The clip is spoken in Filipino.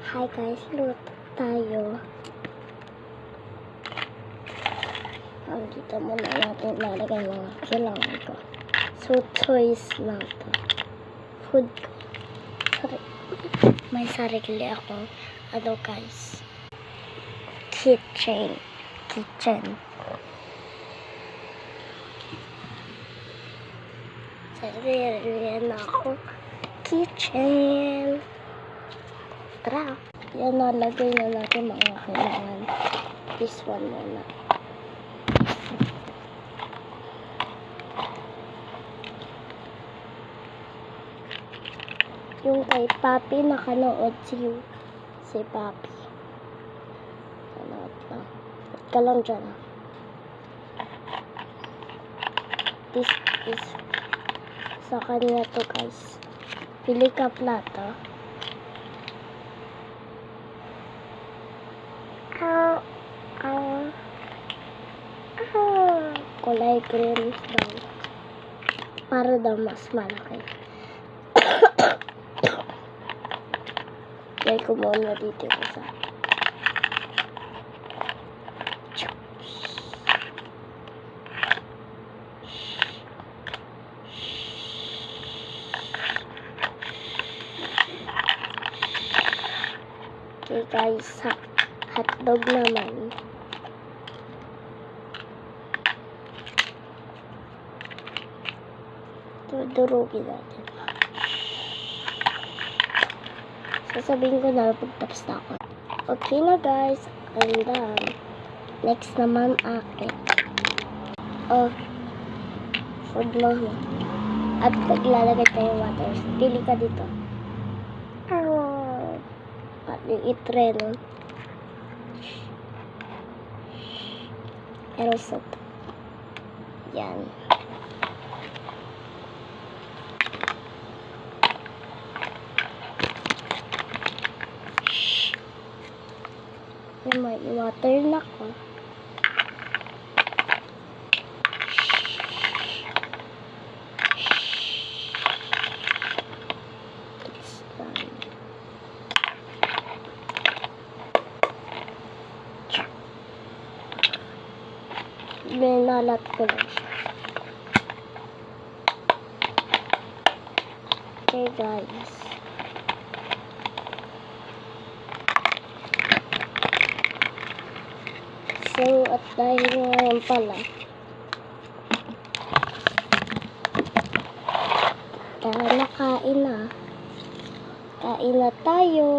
Hi guys, luto tayo. Dito muna natin lalagay mga kailangan ko. So, toys lang to. Food ko. Sorry. May sarili ako. Ano guys? Kitchen. Sarili na ako. Kitchen. Tara. Yan, nalagay na natin mga kailangan. This one muna. Yung kay Papi, nakanood si Papi. Nanood na. At ka lang dyan. This is sa kanya to guys. Pili ka plato. Kulay green daw. Para daw mas malaki. Lagay ko muna dito sa okay guys, hotdog naman. Durugin natin. Sasabihin ko na pagtapos na ako. Okay na guys, I'm done. Next naman akin. Food mo. At naglalagay tayo water. Pili ka dito. At i-treno. Erosot. Yan. May water na ko. It's done. Binalat ko lang siya. Okay guys. So, at dahil ngayon pala, nakain na. Kain na tayo.